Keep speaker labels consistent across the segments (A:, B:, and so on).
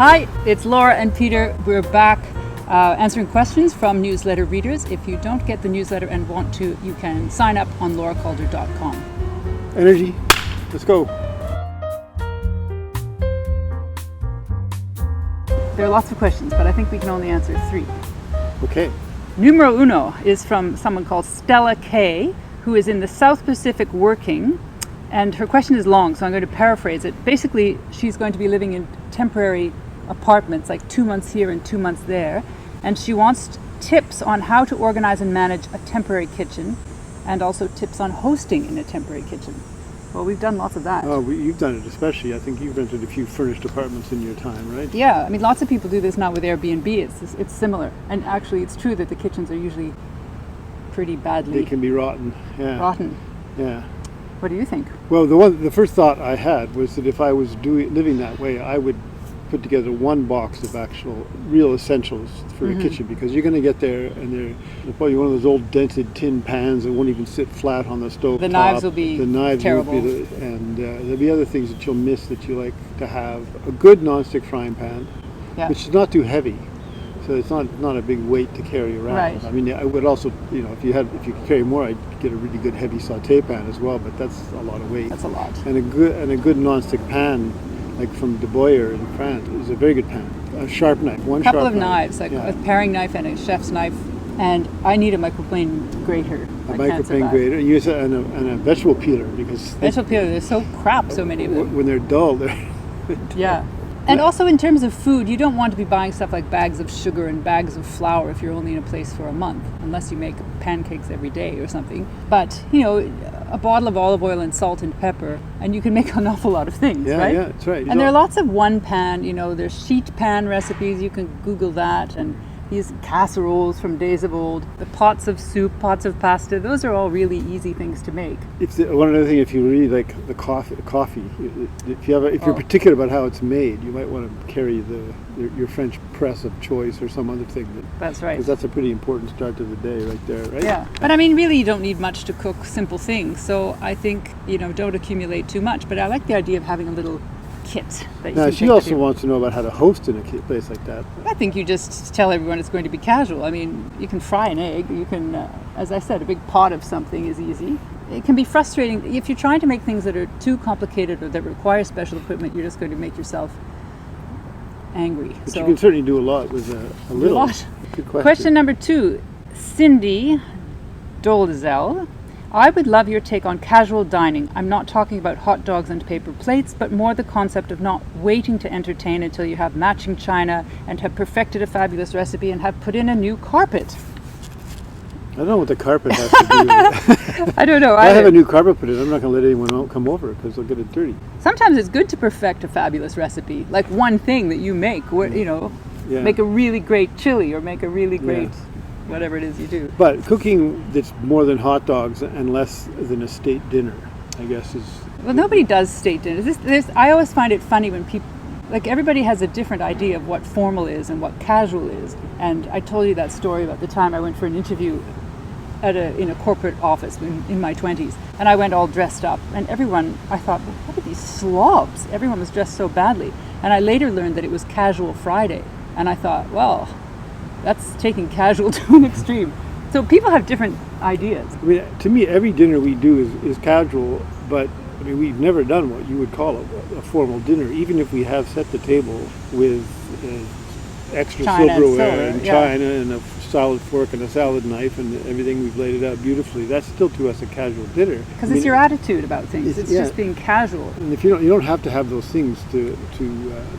A: Hi, it's Laura and Peter. We're back answering questions from newsletter readers. If you don't get the newsletter and want to, you can sign up on lauracalder.com.
B: Energy, let's go.
A: There are lots of questions, but I think we can only answer 3.
B: Okay.
A: Numero uno is from someone called Stella K, who is in the South Pacific working. And her question is long, so I'm going to paraphrase it. Basically, she's going to be living in temporary apartments, like 2 months here and 2 months there. And she wants tips on how to organize and manage a temporary kitchen, and also tips on hosting in a temporary kitchen. Well, we've done lots of that.
B: Oh, you've done it especially. I think you've rented a few furnished apartments in your time, right?
A: Yeah, I mean, lots of people do this now with Airbnb. It's similar. And actually, it's true that the kitchens are usually pretty badly...
B: They can be rotten, yeah.
A: Rotten.
B: Yeah.
A: What do you think?
B: Well, the first thought I had was that if I was living that way, I would put together one box of actual real essentials for a kitchen, because you're going to get there and they're probably one of those old dented tin pans that won't even sit flat on the stove.
A: The knives will be terrible.
B: And there'll be other things that you'll miss that you like to have. A good nonstick frying pan, which is not too heavy, so it's not a big weight to carry around.
A: Right.
B: I mean, I would also, if you could carry more, I'd get a really good heavy saute pan as well, but that's a lot of weight.
A: That's a lot.
B: And a good nonstick pan, like from De Boyer in France, is a very good pan. A sharp knife,
A: a couple of knives, like a paring knife and a chef's knife, and I need a microplane grater.
B: A microplane grater, and a vegetable peeler, because
A: vegetable peeler, they're so crap, so many of them.
B: When they're dull, they're
A: yeah. And also in terms of food, you don't want to be buying stuff like bags of sugar and bags of flour if you're only in a place for a month, unless you make pancakes every day or something. But, a bottle of olive oil and salt and pepper, and you can make an awful lot of things, right?
B: Yeah, that's right.
A: And there are lots of one pan, there's sheet pan recipes, you can Google that, and these casseroles from days of old, the pots of soup, pots of pasta, those are all really easy things to make.
B: One other thing, if you really like the coffee, if you're particular about how it's made, you might want to carry your French press of choice or some other thing.
A: That's right.
B: Because that's a pretty important start to the day right there, right?
A: Yeah. But I mean, really you don't need much to cook simple things. So I think, don't accumulate too much. But I like the idea of having a little kit that you
B: now,
A: can
B: she also wants to know about how to host in a place like that.
A: I think you just tell everyone it's going to be casual. I mean, you can fry an egg. You can, as I said, a big pot of something is easy. It can be frustrating. If you're trying to make things that are too complicated or that require special equipment, you're just going to make yourself angry.
B: But you can certainly do a lot with a little.
A: A lot.
B: Good question.
A: Question number 2, Cindy Dolzel. I would love your take on casual dining. I'm not talking about hot dogs and paper plates, but more the concept of not waiting to entertain until you have matching china and have perfected a fabulous recipe and have put in a new carpet.
B: I don't know what the carpet has to do with it.
A: I don't know.
B: If I have a new carpet put in, I'm not going to let anyone come over because they'll get it dirty.
A: Sometimes it's good to perfect a fabulous recipe, like one thing that you make, make a really great chili or make a really great whatever it is you do.
B: But cooking that's more than hot dogs and less than a state dinner, I guess is...
A: Well, nobody does state dinners. I always find it funny when people... Like, everybody has a different idea of what formal is and what casual is. And I told you that story about the time I went for an interview in a corporate office in my 20s. And I went all dressed up. And everyone, I thought, well, what are these slobs? Everyone was dressed so badly. And I later learned that it was Casual Friday. And I thought, well... that's taking casual to an extreme. So people have different ideas.
B: I mean, to me, every dinner we do is casual, but I mean, we've never done what you would call a formal dinner, even if we have set the table with extra silverware and china and a salad fork and a salad knife and everything. We've laid it out beautifully. That's still to us a casual dinner.
A: Because it's your attitude about things. It's just being casual.
B: And if you don't have to have those things to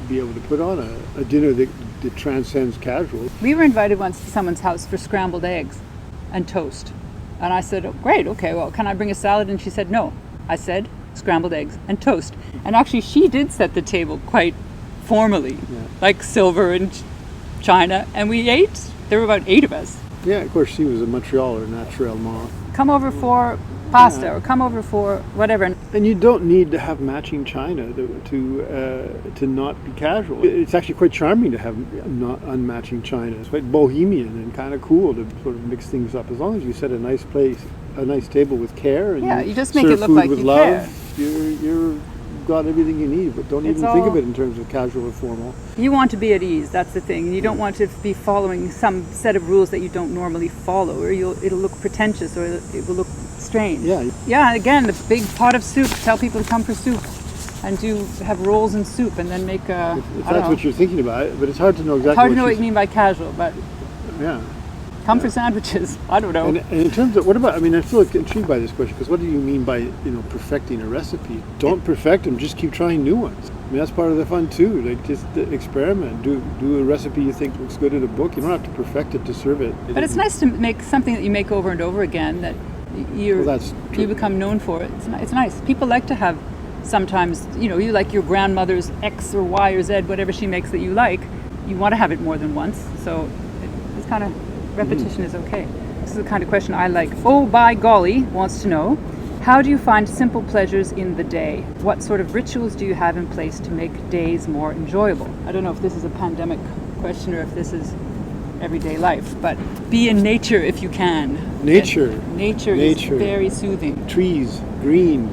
B: be able to put on a dinner that transcends casual.
A: We were invited once to someone's house for scrambled eggs and toast. And I said, oh, great, okay, well, can I bring a salad? And she said, no. I said, scrambled eggs and toast. And actually, she did set the table quite formally, like silver and china. And we ate. There were about 8 of us.
B: Yeah, of course, she was a Montrealer, naturellement.
A: Come over for pasta or come over for whatever.
B: And you don't need to have matching china to not be casual. It's actually quite charming to have not unmatching china. It's quite bohemian and kind of cool to sort of mix things up. As long as you set a nice table with care and
A: you just make it look like
B: with
A: you
B: love,
A: care.
B: You're you've got everything you need, but don't
A: It's
B: even think
A: all-
B: of it in terms of casual or formal.
A: You want to be at ease, that's the thing. You don't want to be following some set of rules that you don't normally follow, or it'll look pretentious, or it will look strange.
B: Yeah.
A: Yeah, again, the big pot of soup. Tell people to come for soup, and do have rolls and soup, and then make a.
B: If that's what you're thinking about, but it's hard to know exactly.
A: It's hard to know what
B: she's-
A: you mean by casual, but
B: Yeah.
A: come for sandwiches. I don't know.
B: And in terms of, what about, I mean, I'm still intrigued by this question, because what do you mean by, perfecting a recipe? Don't perfect them, just keep trying new ones. I mean, that's part of the fun too, like just experiment. Do a recipe you think looks good in a book. You don't have to perfect it to serve it.
A: But it's nice to make something that you make over and over again that you
B: that's true.
A: become known for. It's nice. People like to have sometimes, you like your grandmother's X or Y or Z, whatever she makes that you like. You want to have it more than once. So it's kind of, repetition is okay. This is the kind of question I like. Oh, by golly, wants to know, how do you find simple pleasures in the day? What sort of rituals do you have in place to make days more enjoyable? I don't know if this is a pandemic question or if this is everyday life, but be in nature if you can.
B: Nature.
A: Nature is very soothing.
B: Trees, green.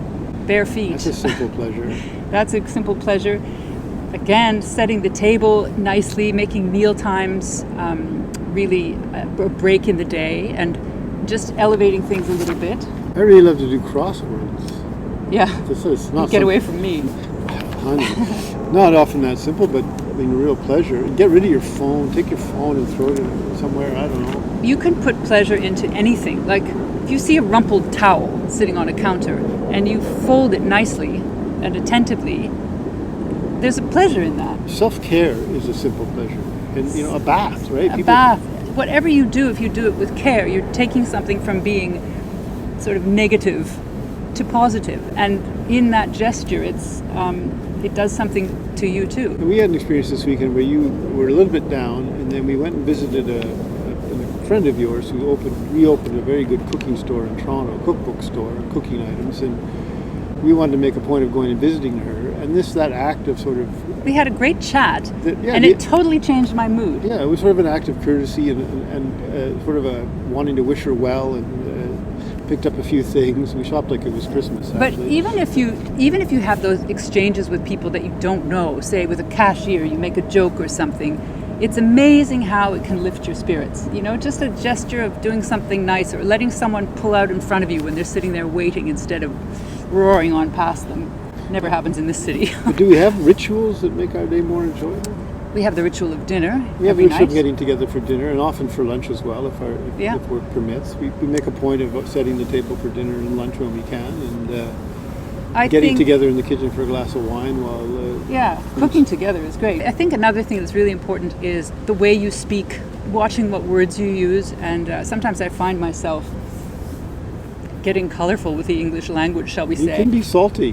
A: Bare feet.
B: That's a simple pleasure.
A: That's a simple pleasure. Again, setting the table nicely, making meal times really a break in the day, and just elevating things a little bit.
B: I really love to do crosswords.
A: Yeah,
B: It's not
A: get away from me.
B: Not often that simple, but I mean, a real pleasure. Get rid of your phone. Take your phone and throw it somewhere. I don't know.
A: You can put pleasure into anything. Like if you see a rumpled towel sitting on a counter and you fold it nicely and attentively, there's a pleasure in that.
B: Self-care is a simple pleasure. And, a bath, right?
A: A bath. Whatever you do, if you do it with care, you're taking something from being sort of negative to positive. And in that gesture, it does something to you too.
B: We had an experience this weekend where you were a little bit down, and then we went and visited a friend of yours who reopened a very good cooking store in Toronto, a cookbook store, cooking items, and we wanted to make a point of going and visiting her. And that act of sort of...
A: We had a great chat, it totally changed my mood.
B: Yeah, it was sort of an act of courtesy and sort of a wanting to wish her well, and picked up a few things. We shopped like it was Christmas,
A: But
B: actually.
A: even if you have those exchanges with people that you don't know, say with a cashier, you make a joke or something, it's amazing how it can lift your spirits. Just a gesture of doing something nice, or letting someone pull out in front of you when they're sitting there waiting instead of roaring on past them. Never happens in this city.
B: But do we have rituals that make our day more enjoyable?
A: We have the ritual of dinner.
B: We have the
A: every
B: ritual of
A: night.
B: getting together for dinner, and often for lunch as well, if work permits. We make a point of setting the table for dinner and lunch when we can, and getting together in the kitchen for a glass of wine while...
A: cooking together is great. I think another thing that's really important is the way you speak, watching what words you use, and sometimes I find myself getting colorful with the English language, shall we say.
B: It can be salty.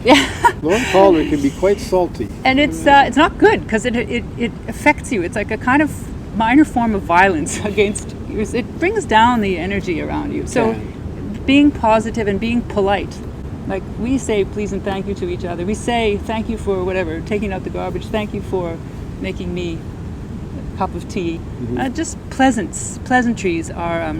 B: Lauren Calder can be quite salty.
A: And it's not good, because it affects you. It's like a kind of minor form of violence against you. It brings down the energy around you. So being positive and being polite. Like we say please and thank you to each other. We say thank you for whatever, taking out the garbage. Thank you for making me a cup of tea. Just pleasantries are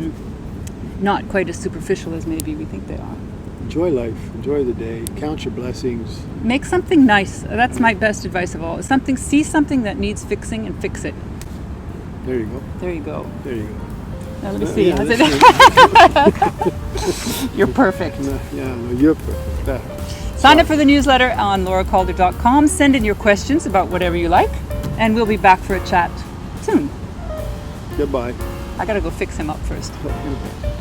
A: not quite as superficial as maybe we think they are.
B: Enjoy life. Enjoy the day. Count your blessings.
A: Make something nice. That's my best advice of all. See something that needs fixing and fix it.
B: There you go.
A: There you go.
B: There you go.
A: Now let me see.
B: Yeah,
A: You're perfect.
B: You're perfect.
A: Sign up for the newsletter on lauracalder.com. Send in your questions about whatever you like, and we'll be back for a chat soon.
B: Goodbye.
A: I gotta go fix him up first.
B: Okay.